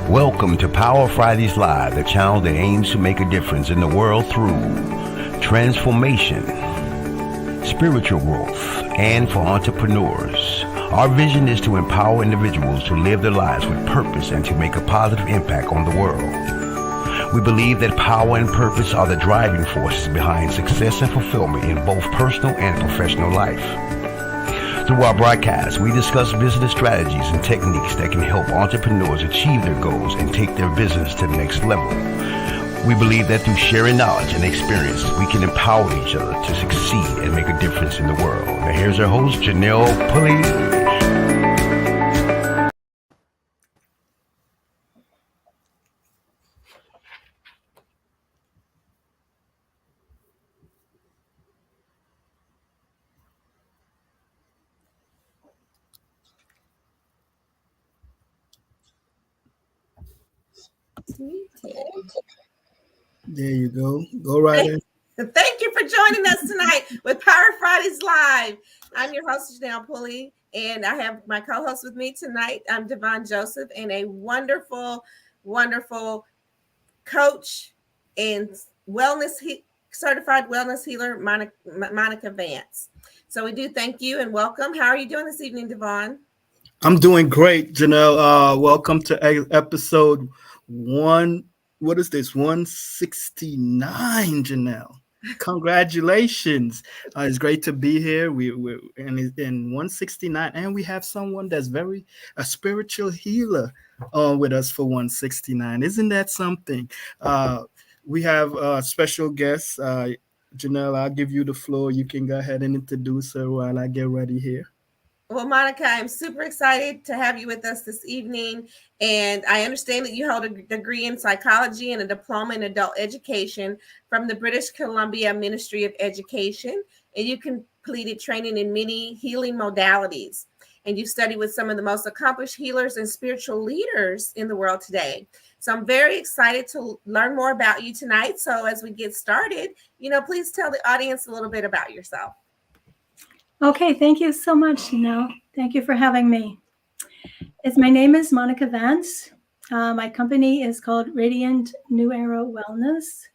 Welcome to Power Fridays Live, the channel that aims to make a difference in the world through transformation, spiritual growth, and for entrepreneurs. Our vision is to empower individuals to live their lives with purpose and to make a positive impact on the world. We believe that power and purpose are the driving forces behind success and fulfillment in both personal and professional life. Through our broadcast, we discuss business strategies and techniques that can help entrepreneurs achieve their goals and take their business to the next level. We believe that through sharing knowledge and experience, we can empower each other to succeed and make a difference in the world. Now here's our host, Janelle Pulley. There you go. Go right in. Thank you for joining us tonight with Power Fridays Live. I'm your host, Janelle Pulley, and I have my co-host with me tonight. I'm Devon Joseph, and a wonderful, wonderful coach and certified wellness healer, Moneca Vance. So we do thank you and welcome. How are you doing this evening, Devon? I'm doing great, Janelle. Welcome to episode one. What is this? 169, Janelle. Congratulations. It's great to be here. We're in 169, and we have someone that's a spiritual healer with us for 169. Isn't that something? We have special guests. Janelle, I'll give you the floor. You can go ahead and introduce her while I get ready here. Well, Moneca, I'm super excited to have you with us this evening. And I understand that you hold a degree in psychology and a diploma in adult education from the British Columbia Ministry of Education. And you completed training in many healing modalities. And you studied with some of the most accomplished healers and spiritual leaders in the world today. So I'm very excited to learn more about you tonight. So as we get started, please tell the audience a little bit about yourself. Okay, thank you so much, Janelle. Thank you for having me. My name is Moneca Vance. My company is called Radiant New Era Wellness.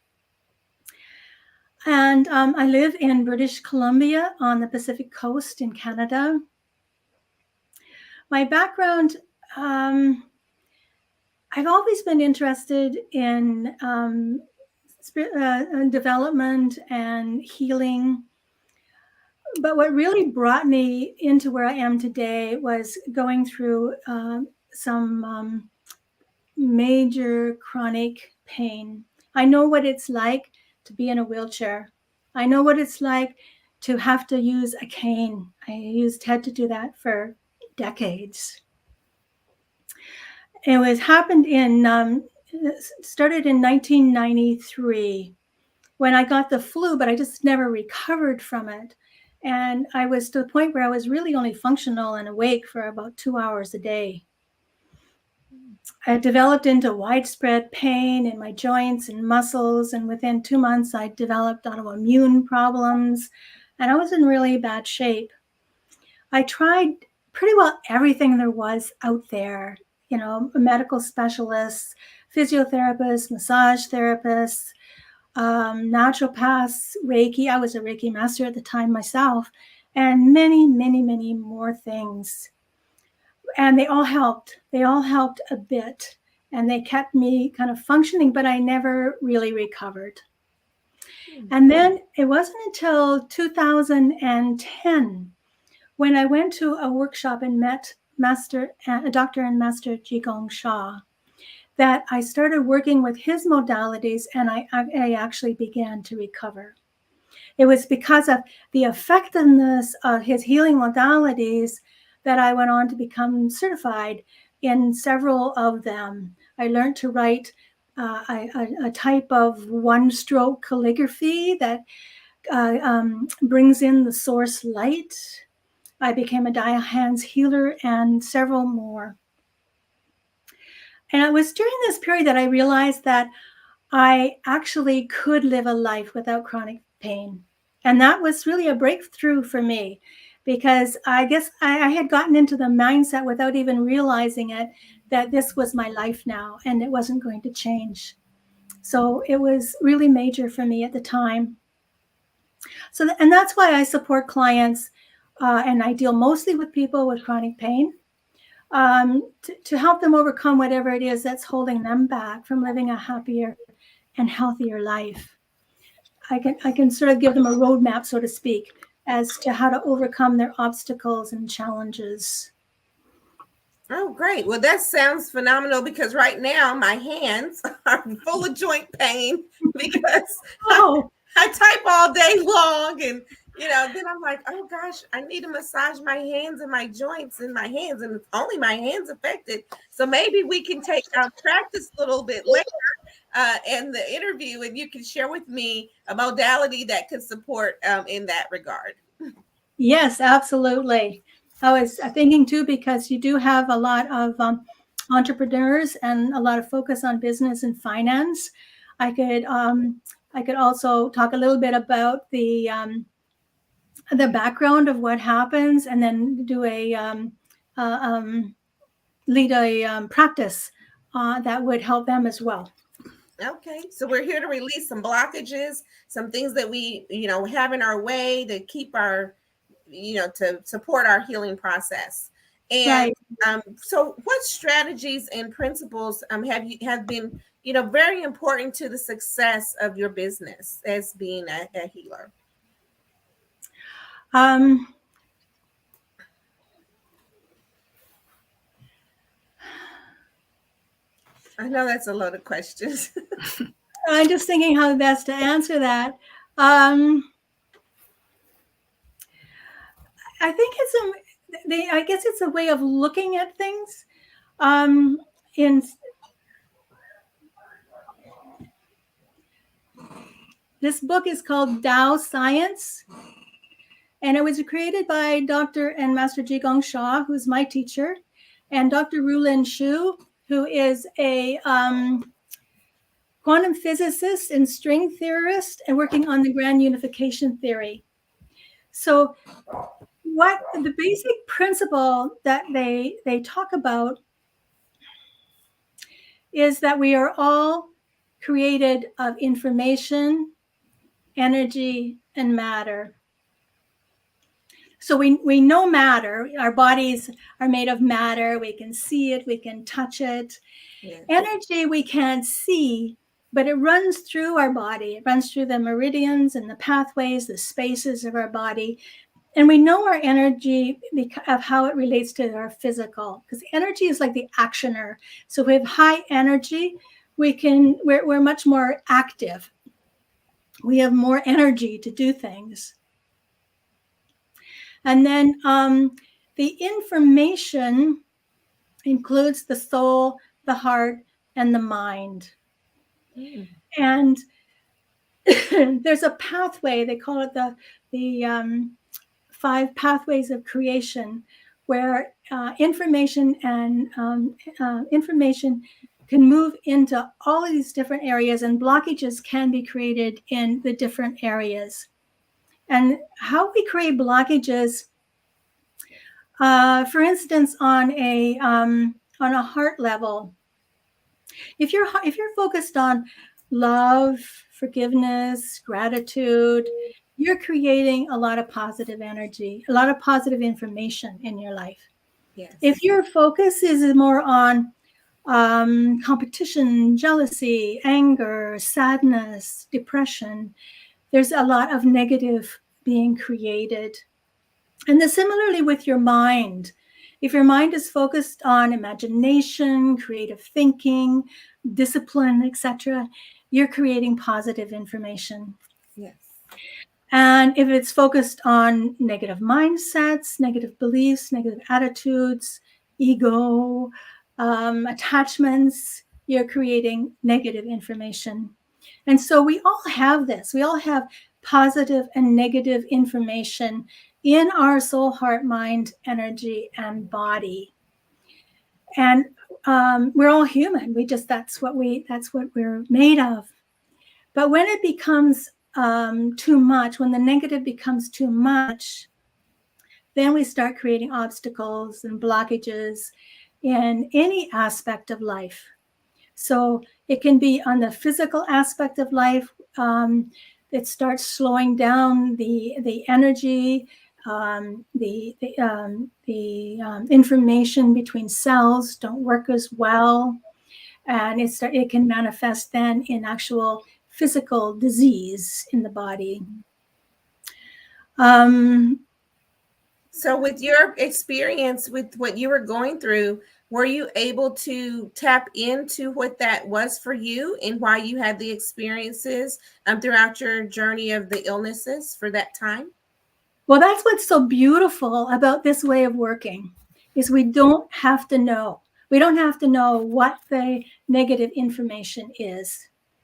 And I live in British Columbia on the Pacific Coast in Canada. My background, I've always been interested in development and healing. But what really brought me into where I am today was going through some major chronic pain. I know what it's like to be in a wheelchair. I know what it's like to have to use a cane. I had to do that for decades. It started in 1993 when I got the flu, but I just never recovered from it. And I was to the point where I was really only functional and awake for about 2 hours a day. I developed into widespread pain in my joints and muscles. And within 2 months, I developed autoimmune problems. And I was in really bad shape. I tried pretty well everything there was out there, medical specialists, physiotherapists, massage therapists, naturopaths, Reiki. I was a Reiki master at the time myself, and many, many, many more things. And they all helped. They all helped a bit, and they kept me kind of functioning, but I never really recovered. And then it wasn't until 2010 when I went to a workshop and met Dr. and Master Jigong Shah, that I started working with his modalities, and I actually began to recover. It was because of the effectiveness of his healing modalities that I went on to become certified in several of them. I learned to write a type of one-stroke calligraphy that brings in the source light. I became a Daya-Hands healer and several more. And it was during this period that I realized that I actually could live a life without chronic pain. And that was really a breakthrough for me, because I guess I had gotten into the mindset without even realizing it that this was my life now and it wasn't going to change. So it was really major for me at the time. So, and that's why I support clients, and I deal mostly with people with chronic pain, to help them overcome whatever it is that's holding them back from living a happier and healthier life. I can sort of give them a roadmap, so to speak, as to how to overcome their obstacles and challenges. Oh, great. Well, that sounds phenomenal, because right now my hands are full of joint pain because I type all day long, and then I'm like, oh gosh, I need to massage my hands and my joints in my hands, and it's only my hands affected. So maybe we can practice a little bit later in the interview, and you can share with me a modality that could support in that regard. Yes, absolutely. I was thinking too, because you do have a lot of entrepreneurs and a lot of focus on business and finance. I could also talk a little bit about the background of what happens, and then do lead a practice that would help them as well. Okay, so we're here to release some blockages, some things that we have in our way to keep our to support our healing process. And right. So what strategies and principles have been very important to the success of your business as being a healer? I know that's a lot of questions. I'm just thinking how best to answer that. I think I guess it's a way of looking at things. This book is called Tao Science, and it was created by Dr. and Master Jigong Shah, who's my teacher, and Dr. Rulin Shu, who is a quantum physicist and string theorist, and working on the grand unification theory. So what the basic principle that they talk about is that we are all created of information, energy, and matter. So we know matter. Our bodies are made of matter. We can see it. We can touch it. Yeah. Energy we can't see, but it runs through our body. It runs through the meridians and the pathways, the spaces of our body. And we know our energy because of how it relates to our physical, because energy is like the actioner. So if we have high energy, we're much more active. We have more energy to do things. And then the information includes the soul, the heart, and the mind. Mm. And there's a pathway, they call it the 5 pathways of creation, where information can move into all of these different areas, and blockages can be created in the different areas. And how we create blockages, for instance, on a heart level, if you're focused on love, forgiveness, gratitude, you're creating a lot of positive energy, a lot of positive information in your life. Yes. If your focus is more on competition, jealousy, anger, sadness, depression, there's a lot of negative being created. And then similarly with your mind, if your mind is focused on imagination, creative thinking, discipline, etc., you're creating positive information. Yes. And if it's focused on negative mindsets, negative beliefs, negative attitudes, ego, attachments, you're creating negative information. And so we all have this. We all have positive and negative information in our soul, heart, mind, energy, and body. And we're all human. That's what we're made of. But when it becomes too much, when the negative becomes too much, then we start creating obstacles and blockages. in any aspect of life. So it can be on the physical aspect of life. It starts slowing down the energy, the information between cells don't work as well, and it can manifest then in actual physical disease in the body. So with your experience with what you were going through, were you able to tap into what that was for you and why you had the experiences throughout your journey of the illnesses for that time? Well, that's what's so beautiful about this way of working, is we don't have to know. We don't have to know what the negative information is.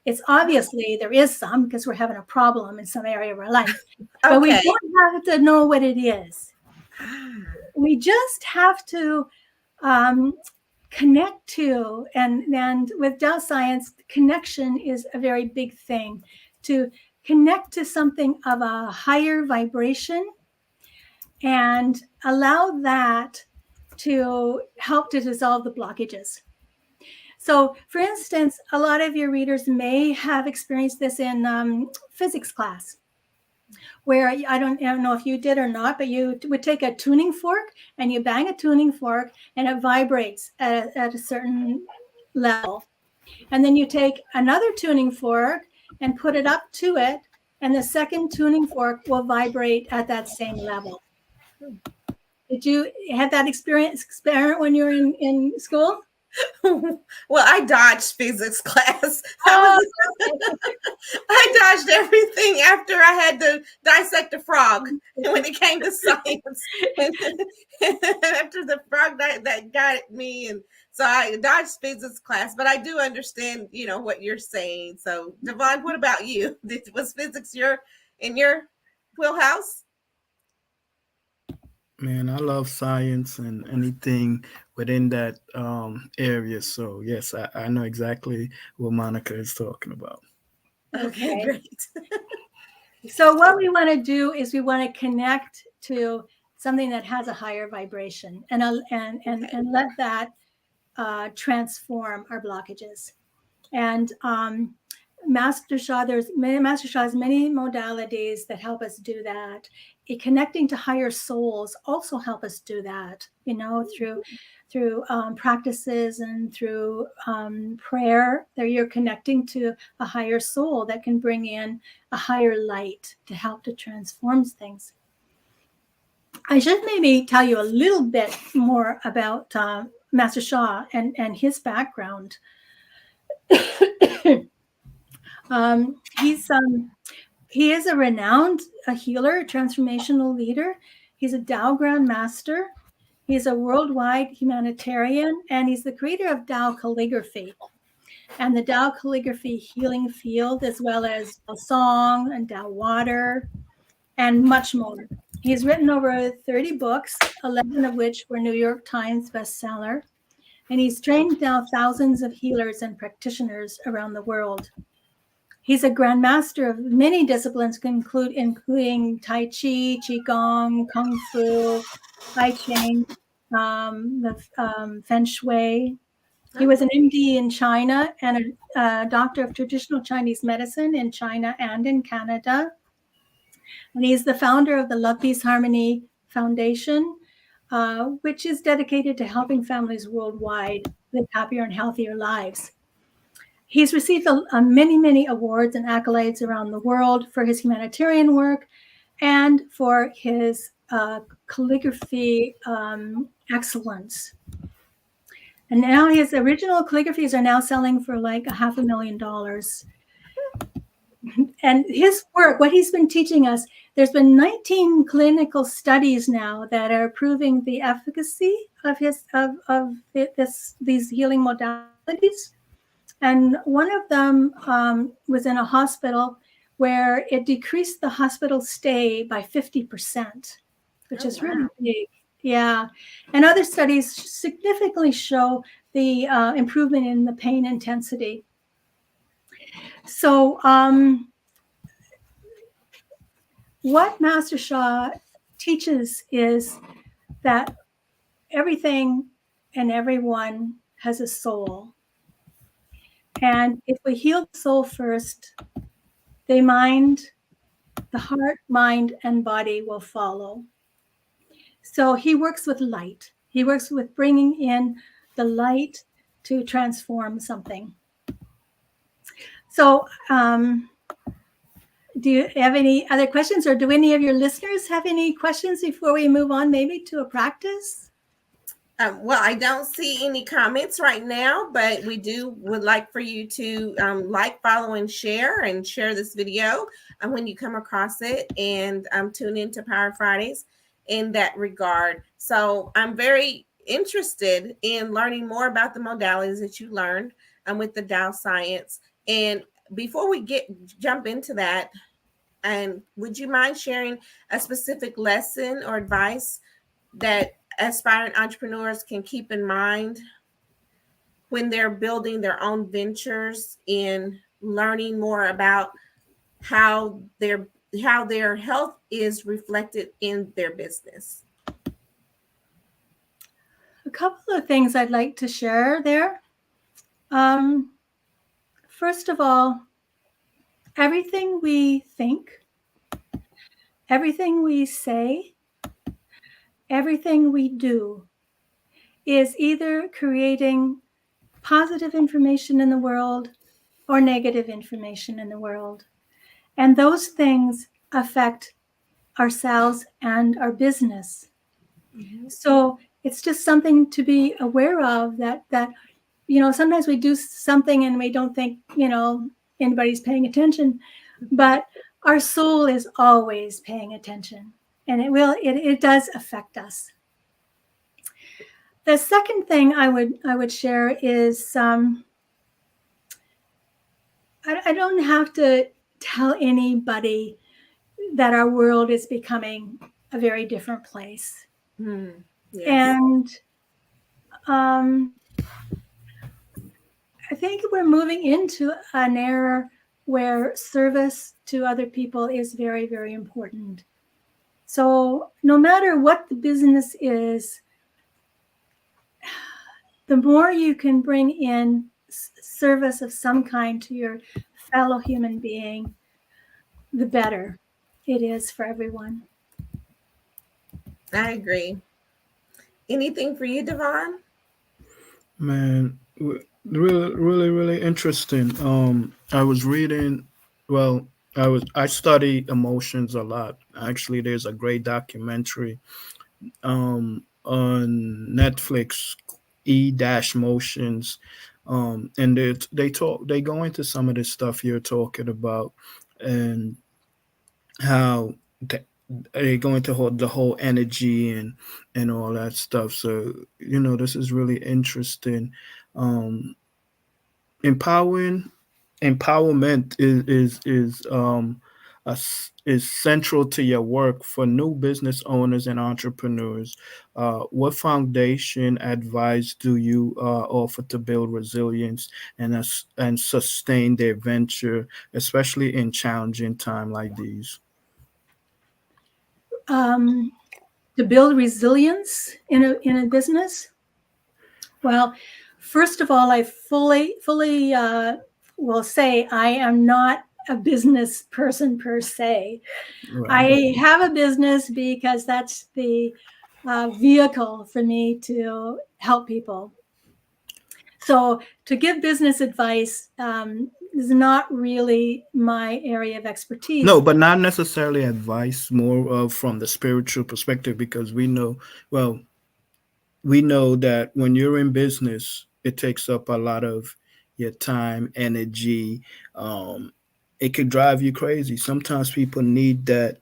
It's obviously there is some, because we're having a problem in some area of our life, but we Okay. don't have to know what it is. We just have to connect to, and with Tao science, connection is a very big thing. To connect to something of a higher vibration and allow that to help to dissolve the blockages. So, for instance, a lot of your readers may have experienced this in physics class, where I don't know if you did or not, but you would take a tuning fork and you bang a tuning fork and it vibrates at a certain level. And then you take another tuning fork and put it up to it, and the second tuning fork will vibrate at that same level. Did you have that experiment when you were in school? Well, I dodged physics class. Oh, I dodged everything after I had to dissect a frog when it came to science. After the frog that got me, and so I dodged physics class. But I do understand, what you're saying. So, Devon, what about you? Was physics in your wheelhouse? Man, I love science and anything within that area. So yes, I know exactly what Monica is talking about. Okay, great. So what we want to do is we want to connect to something that has a higher vibration, and let that transform our blockages. And Master Sha has many modalities that help us do that. Connecting to higher souls also help us do that, through practices and through prayer. There you're connecting to a higher soul that can bring in a higher light to help to transform things. I should maybe tell you a little bit more about Master Sha and his background. He is a renowned healer, transformational leader. He's a Tao Grand Master. He's a worldwide humanitarian, and he's the creator of Tao calligraphy and the Tao calligraphy healing field, as well as Tao song and Tao water, and much more. He's written over 30 books, 11 of which were New York Times bestseller, and he's trained now thousands of healers and practitioners around the world. He's a grand master of many disciplines, including Tai Chi, Qigong, Kung Fu, Tai Ching, Feng Shui. He was an MD in China and a doctor of traditional Chinese medicine in China and in Canada. And he's the founder of the Love, Peace, Harmony Foundation, which is dedicated to helping families worldwide live happier and healthier lives. He's received many, many awards and accolades around the world for his humanitarian work and for his calligraphy excellence. And now his original calligraphies are now selling for like $500,000. And his work, what he's been teaching us, there's been 19 clinical studies now that are proving the efficacy of these healing modalities. And one of them was in a hospital where it decreased the hospital stay by 50%, which is really big. Yeah. And other studies significantly show the improvement in the pain intensity. So what Master Sha teaches is that everything and everyone has a soul. And if we heal the soul first, the heart, mind, and body will follow. So he works with light. He works with bringing in the light to transform something. So, do you have any other questions, or do any of your listeners have any questions before we move on maybe to a practice? Well, I don't see any comments right now, but would like for you to like, follow, and share this video when you come across it, and tune into Power Fridays in that regard. So I'm very interested in learning more about the modalities that you learned with the Tao science. And before we jump into that, and would you mind sharing a specific lesson or advice that aspiring entrepreneurs can keep in mind when they're building their own ventures, in learning more about how their health is reflected in their business? A couple of things I'd like to share there. First of all, everything we think, everything we say, everything we do is either creating positive information in the world or negative information in the world. And those things affect ourselves and our business. Mm-hmm. So it's just something to be aware of, that sometimes we do something and we don't think, anybody's paying attention, but our soul is always paying attention, and it does affect us. The second thing I would share is I don't have to tell anybody that our world is becoming a very different place. Yes. And I think we're moving into an era where service to other people is very, very important. So no matter what the business is, the more you can bring in service of some kind to your fellow human being, the better it is for everyone. I agree. Anything for you, Devon? Man, really, really, really interesting. I was reading. Well, I study emotions a lot. Actually, there's a great documentary on Netflix, E-Motions, and they go into some of the stuff you're talking about, and how they go into the whole energy and all that stuff. So this is really interesting. Empowerment is central to your work. For new business owners and entrepreneurs, what foundation advice do you offer to build resilience and sustain their venture, especially in challenging time like these? To build resilience in a business? Well, first of all, I fully will say I am not a business person per se. Right. I have a business because that's the vehicle for me to help people. So to give business advice is not really my area of expertise. No, but not necessarily advice, more from the spiritual perspective, because we know that when you're in business, it takes up a lot of your time, energy. It could drive you crazy. Sometimes people need that,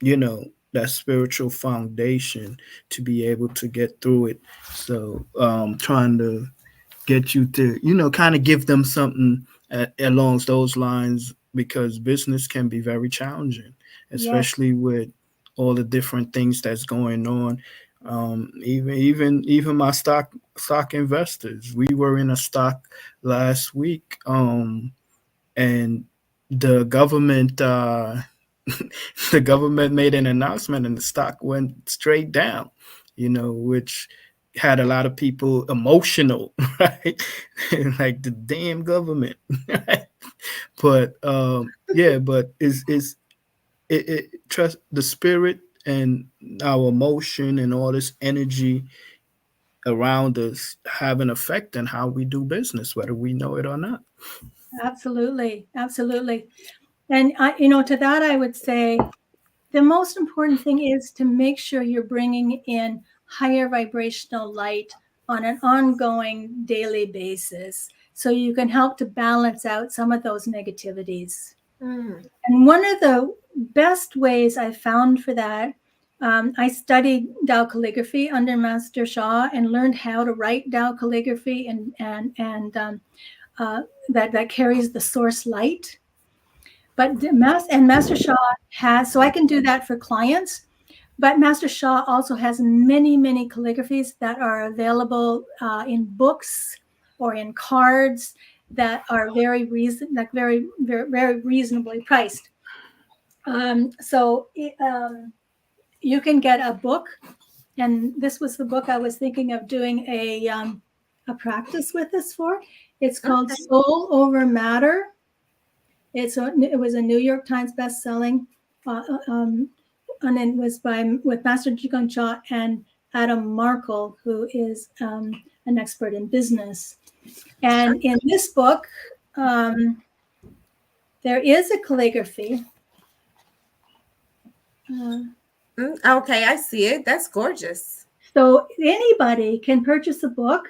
that spiritual foundation to be able to get through it. So trying to get you to, kind of give them something along those lines, because business can be very challenging, especially with all the different things that's going on. Even my stock investors, we were in a stock last week, and the government the government made an announcement and the stock went straight down, which had a lot of people emotional, right? Like the damn government, right? But yeah, but it trust the spirit and our emotion and all this energy around us have an effect on how we do business, whether we know it or not. Absolutely, absolutely. And to that, I would say the most important thing is to make sure you're bringing in higher vibrational light on an ongoing daily basis so you can help to balance out some of those negativities. And one of the best ways I found for that, I studied Tao calligraphy under Master Sha and learned how to write Tao calligraphy and that carries the source light. But Master Sha has, so I can do that for clients. But Master Sha also has many, many calligraphies that are available in books or in cards that are very reasonably priced. So you can get a book, and this was the book I was thinking of doing a practice with this for. It's called Soul Over Matter. It was a New York Times best-selling, and it was with Master Jigong Cha and Adam Markle, who is an expert in business. And in this book, there is a calligraphy. Okay, I see it. That's gorgeous. So anybody can purchase a book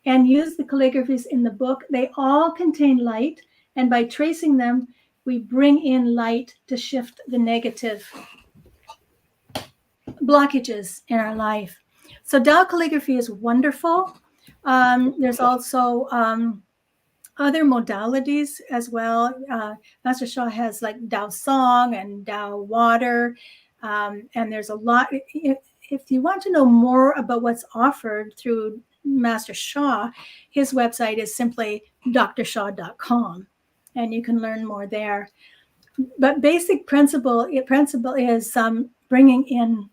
and use the calligraphies in the book. They all contain light, and by tracing them, we bring in light to shift the negative blockages in our life. So Tao calligraphy is wonderful. There's also other modalities as well. Master Sha has like Tao Song and Tao Water, and there's a lot. If you want to know more about what's offered through Master Sha, his website is simply drsha.com, and you can learn more there. But basic principle is bringing in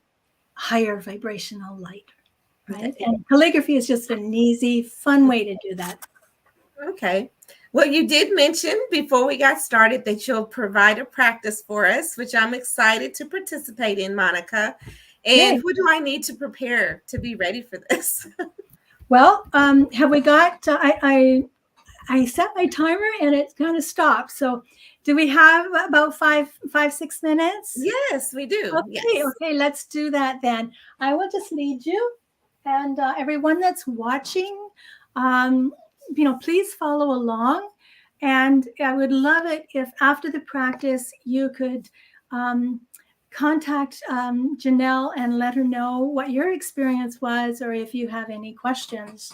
higher vibrational light, right? And calligraphy is just an easy, fun way to do that. Okay. Well, you did mention before we got started that you'll provide a practice for us, which I'm excited to participate in, Monica. And what do I need to prepare to be ready for this? Well, have we got, I set my timer and it kind of stopped. So do we have about 6 minutes? Yes, we do. Okay, let's do that then. I will just lead you, and everyone that's watching, please follow along. And I would love it if after the practice you could contact Janelle and let her know what your experience was, or if you have any questions.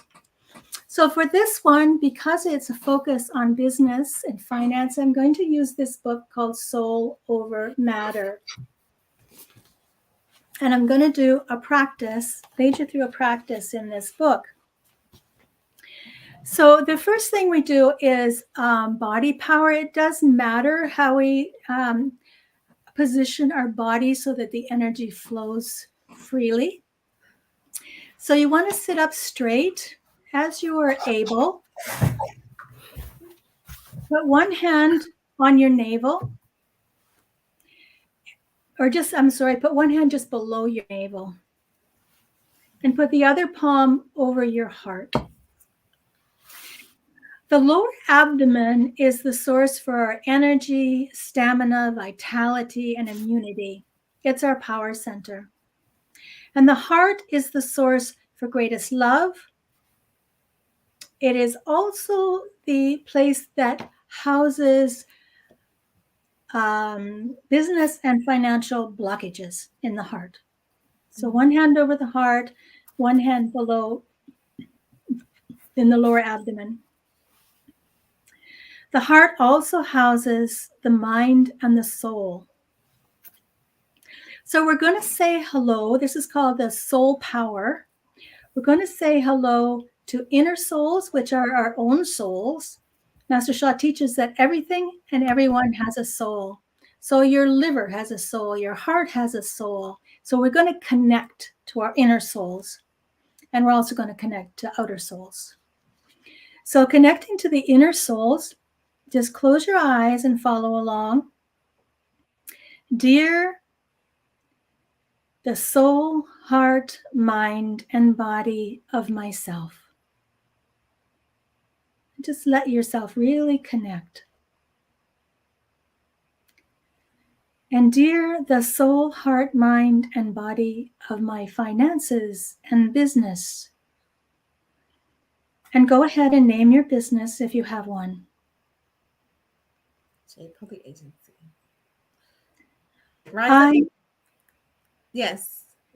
So for this one, because it's a focus on business and finance, I'm going to use this book called Soul Over Matter. And I'm going to do a practice, lead you through a practice in this book. So the first thing we do is body power. It doesn't matter how we position our body so that the energy flows freely. So you want to sit up straight as you are able. Put one hand on your navel, put one hand just below your navel, and put the other palm over your heart. The lower abdomen is the source for our energy, stamina, vitality, and immunity. It's our power center. And the heart is the source for greatest love. It is also the place that houses business and financial blockages in the heart. So one hand over the heart, one hand below in the lower abdomen. The heart also houses the mind and the soul. So we're going to say hello. This is called the soul power. We're going to say hello to inner souls, which are our own souls. Master Sha teaches that everything and everyone has a soul. So your liver has a soul, your heart has a soul. So we're going to connect to our inner souls. And we're also going to connect to outer souls. So connecting to the inner souls, just close your eyes and follow along. Dear the soul, heart, mind, and body of myself. Just let yourself really connect. And dear the soul, heart, mind, and body of my finances and business. And go ahead and name your business if you have one. Public agency.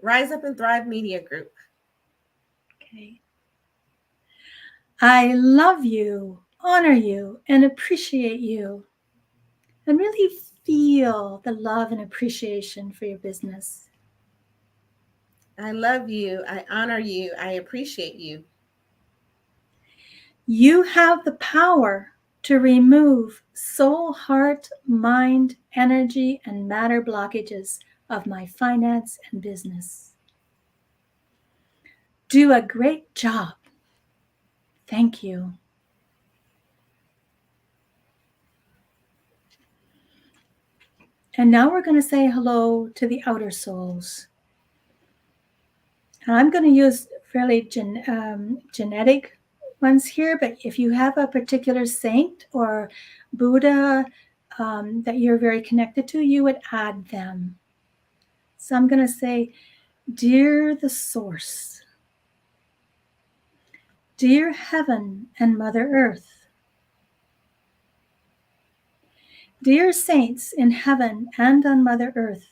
Rise Up and Thrive Media Group. Okay. I love you, honor you, and appreciate you. And really feel the love and appreciation for your business. I love you, I honor you, I appreciate you. You have the power to remove soul, heart, mind, energy, and matter blockages of my finance and business. Do a great job. Thank you. And now we're going to say hello to the outer souls. And I'm going to use fairly genetic ones here, but if you have a particular saint or Buddha that you're very connected to, you would add them. So I'm going to say, dear the source, dear heaven and Mother Earth, dear saints in heaven and on Mother Earth,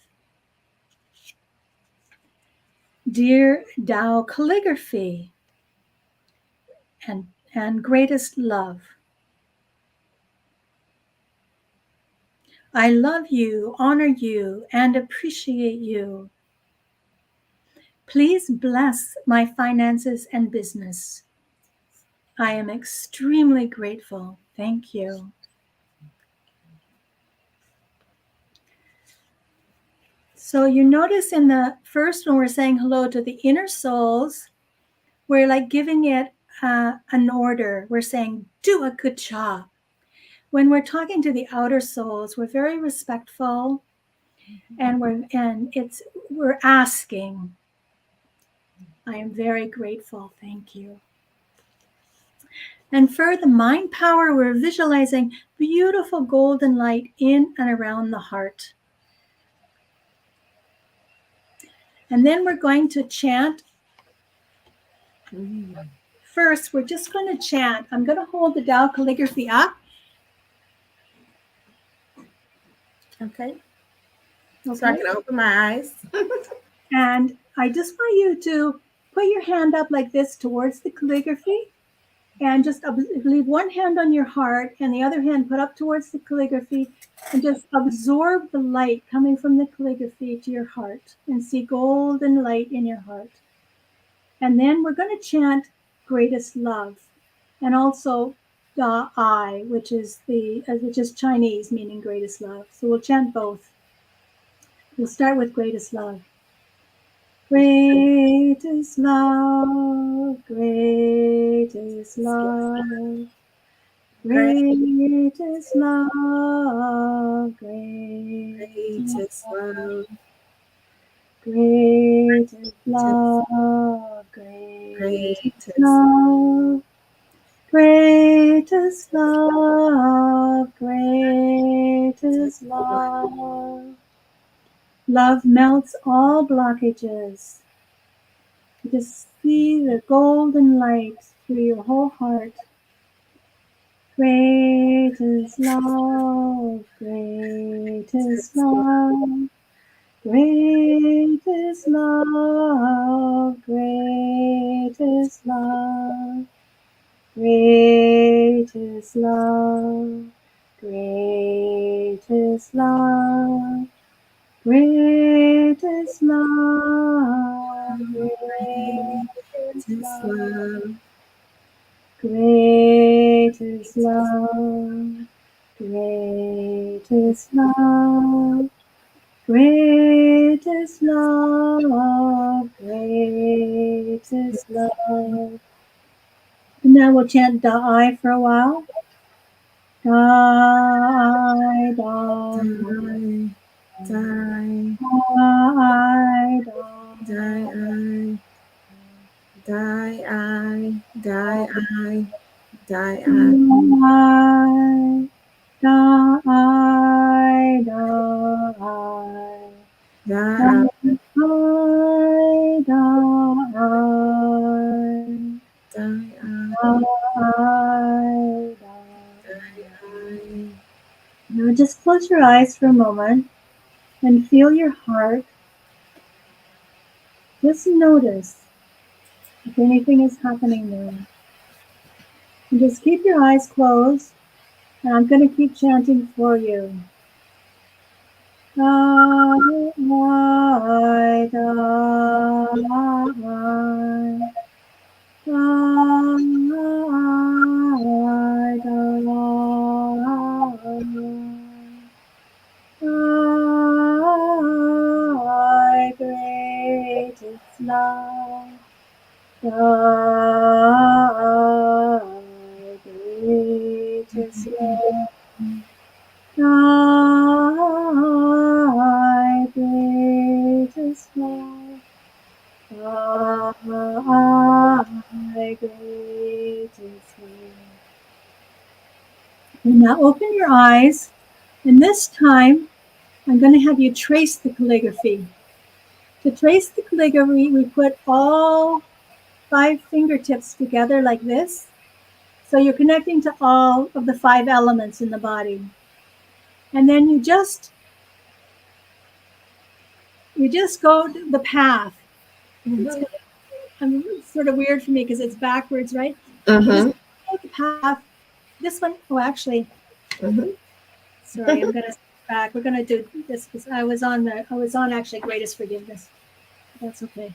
dear Tao calligraphy and greatest love, I love you, honor you, and appreciate you. Please bless my finances and business. I am extremely grateful. Thank you. So you notice in the first one, we're saying hello to the inner souls. We're like giving it an order. We're saying, do a good job. When we're talking to the outer souls, we're very respectful, and we're asking. I am very grateful. Thank you. And for the mind power, we're visualizing beautiful golden light in and around the heart. And then we're going to chant. First, we're just going to chant. I'm going to hold the Tao calligraphy up. Okay. So I can open my eyes. And I just want you to put your hand up like this towards the calligraphy. And just leave one hand on your heart and the other hand put up towards the calligraphy, and just absorb the light coming from the calligraphy to your heart and see golden light in your heart. And then we're going to chant greatest love, and also Da I, which is Chinese, meaning greatest love. So we'll chant both. We'll start with greatest love. Greatest love, greatest love, greatest love, greatest love, greatest love, greatest love, greatest love, greatest love. Love melts all blockages. You just see the golden light through your whole heart. Greatest love, greatest love, greatest love, greatest love, greatest love, greatest love. Greatest love, greatest love, greatest love, greatest love, Great is love, great is love. And now we'll chant Da-I for a while. Da-I, Da-I, Die, Da-I, die, die, die, die, die, Da-I, Da-I, Da-I. die, Now just close your eyes for a moment and feel your heart. Just notice if anything is happening there. And just keep your eyes closed, and I'm going to keep chanting for you. Thy greatest love, thy greatest love, thy greatest love, thy greatest love. And now open your eyes, and this time I'm going to have you trace the calligraphy. To trace the calligraphy, we put all 5 fingertips together like this. So you're connecting to all of the 5 elements in the body. And then you just go the path. It's sort of weird for me because it's backwards, right? Just go the path. This one, oh, actually, sorry, I'm going to back. We're going to do this because I was on actually Greatest Forgiveness. That's okay.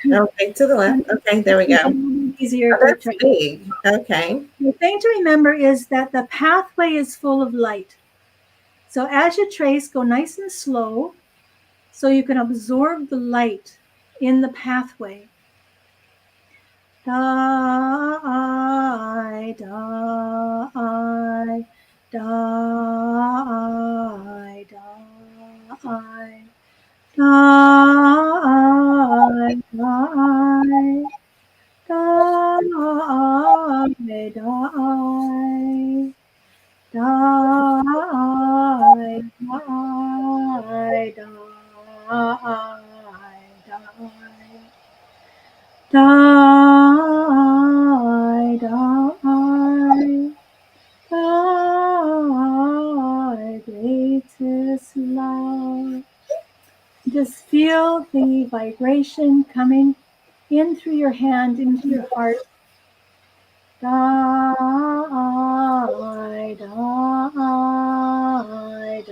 Okay, to the left. Okay, there we go. Easier. Oh, that's big. Okay. The thing to remember is that the pathway is full of light. So as you trace, go nice and slow so you can absorb the light in the pathway. Da-I, da-I, da-I, da-I, da-I, da-I. Die, die, die, die, die, die, greatest love. Just feel the vibration coming in through your hand, into your heart. Die, die, die, die, die, die,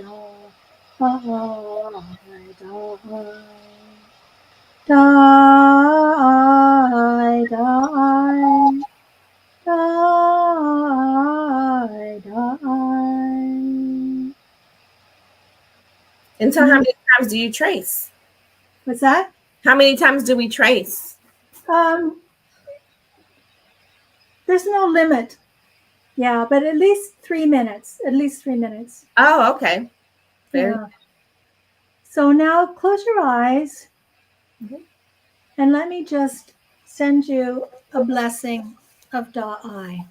die. And so, how many times do you trace? What's that? How many times do we trace? There's no limit. Yeah, but at least 3 minutes. At least 3 minutes. Oh, okay. Yeah. So now close your eyes and let me just send you a blessing of Da-I.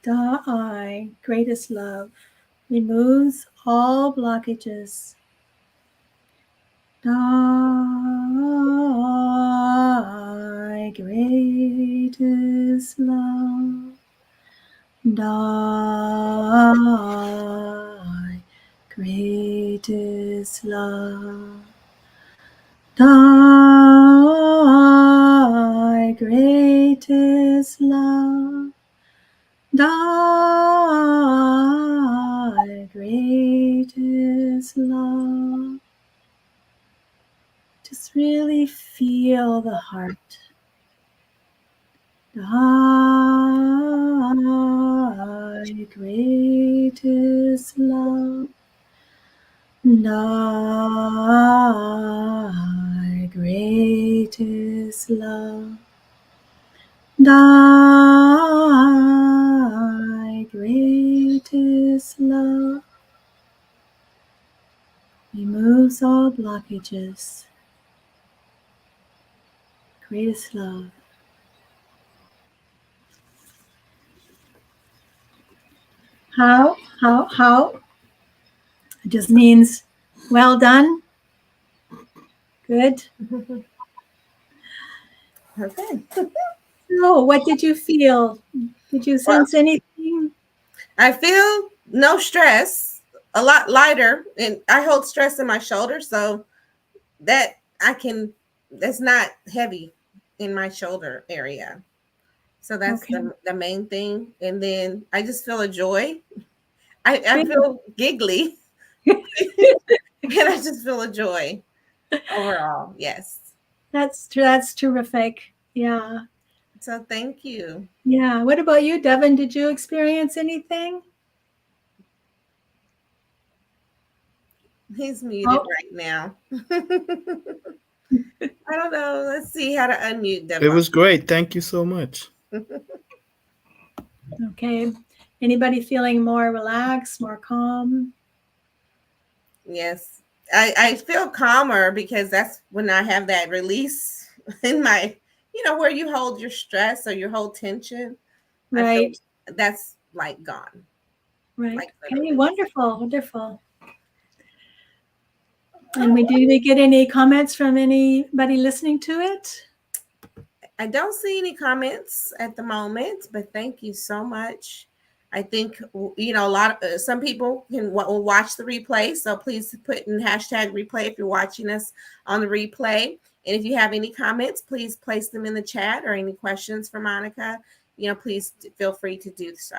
Da-I, greatest love, removes all blockages. Da-I, greatest love. Die, greatest love. Die, greatest love. Die, is love. Just really feel the heart. Thy great is love. Thy great is love. Thy great is love. Removes all blockages. Greatest love. How? It just means well done. Good. Okay. So, what did you feel? Did you sense anything? I feel no stress, a lot lighter, and I hold stress in my shoulder, so that that's not heavy in my shoulder area. So that's Okay. the main thing. And then I just feel a joy. I Good. feel giggly. And I just feel a joy overall. Yes. That's terrific. Yeah. So thank you. Yeah. What about you, Devin? Did you experience anything? He's muted right now. I don't know. Let's see how to unmute It Devon. was great. Thank you so much. Okay. Anybody feeling more relaxed, more calm? Yes. I feel calmer because that's when I have that release in my, where you hold your stress or your whole tension. Right. I feel that's like gone. Right. Like Okay. literally. Wonderful. Wonderful. And did we get any comments from anybody listening to it? I don't see any comments at the moment, but thank you so much. I think a lot of some people will watch the replay, so please put in hashtag replay if you're watching us on the replay. And if you have any comments, please place them in the chat, or any questions for Moneca. Please feel free to do so.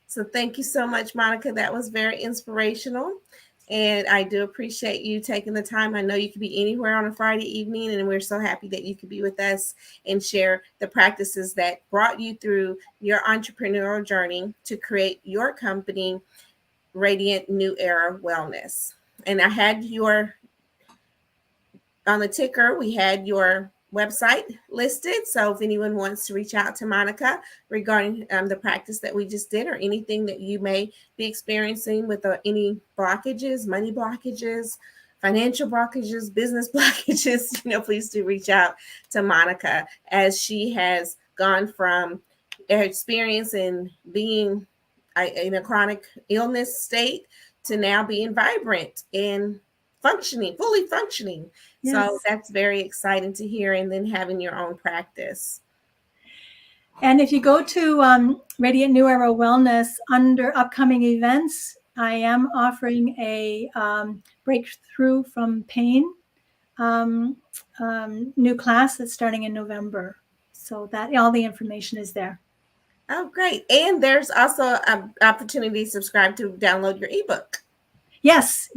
So thank you so much, Moneca. That was very inspirational. And I do appreciate you taking the time. I know you could be anywhere on a Friday evening, and we're so happy that you could be with us and share the practices that brought you through your entrepreneurial journey to create your company, Radiant New Era Wellness. And I had on the ticker, we had your website listed. So if anyone wants to reach out to Moneca regarding the practice that we just did, or anything that you may be experiencing with any blockages, money blockages, financial blockages, business blockages, please do reach out to Moneca, as she has gone from her experience in being in a chronic illness state to now being vibrant and fully functioning. Yes. So that's very exciting to hear. And then having your own practice. And if you go to Radiant New Era Wellness under upcoming events, I am offering a breakthrough from pain new class that's starting in November. So that all the information is there. Oh, great. And there's also an opportunity to subscribe to download your ebook. Yes.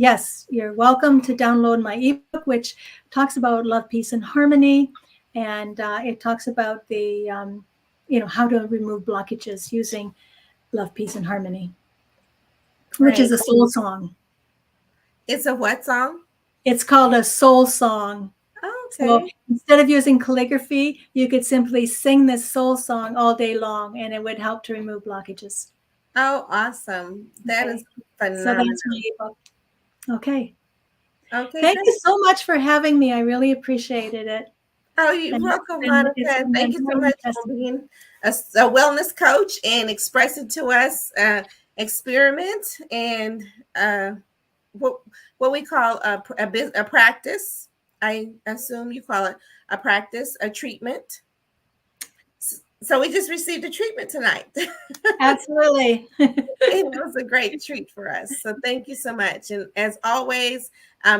You're welcome to download my ebook, which talks about love, peace, and harmony. And it talks about the, how to remove blockages using love, peace, and harmony, which is a soul song. It's a what song? It's called a soul song. Oh, okay. So instead of using calligraphy, you could simply sing this soul song all day long, and it would help to remove blockages. Oh, awesome. That is phenomenal. So that's my ebook. Okay. Okay. Thank you so much for having me. I really appreciated it. Oh, you're welcome, Moneca. Thank you so much for being a wellness coach and expressing to us experiment and what we call a practice. I assume you call it a practice, a treatment. So we just received a treatment tonight. Absolutely. It was a great treat for us. So thank you so much. And as always,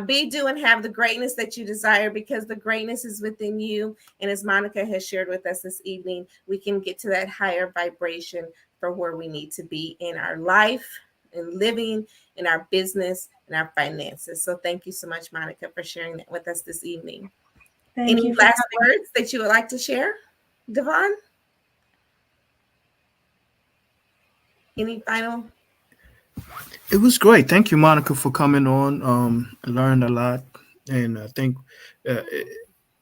be, do, and have the greatness that you desire, because the greatness is within you. And as Moneca has shared with us this evening, we can get to that higher vibration for where we need to be in our life, in living, in our business, and our finances. So thank you so much, Moneca, for sharing that with us this evening. Thank Any you for last having words that you would like to share, Devon? Any final? It was great. Thank you, Monica, for coming on. I learned a lot, and I think uh,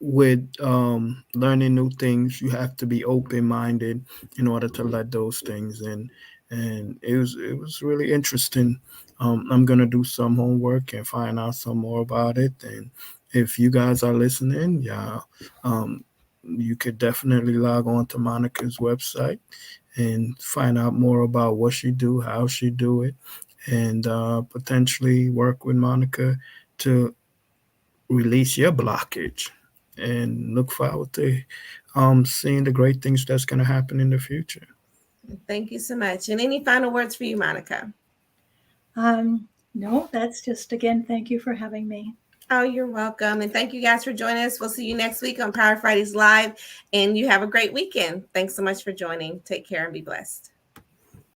with learning new things, you have to be open minded in order to let those things in. And it was really interesting. I'm gonna do some homework and find out some more about it. And if you guys are listening, yeah, you could definitely log on to Monica's website and find out more about what she do, how she do it, and potentially work with Monica to release your blockage. And look forward to seeing the great things that's going to happen in the future. Thank you so much. And any final words for you, Moneca? No, that's just, again, thank you for having me. Oh, you're welcome. And thank you guys for joining us. We'll see you next week on Power Fridays Live. And you have a great weekend. Thanks so much for joining. Take care and be blessed.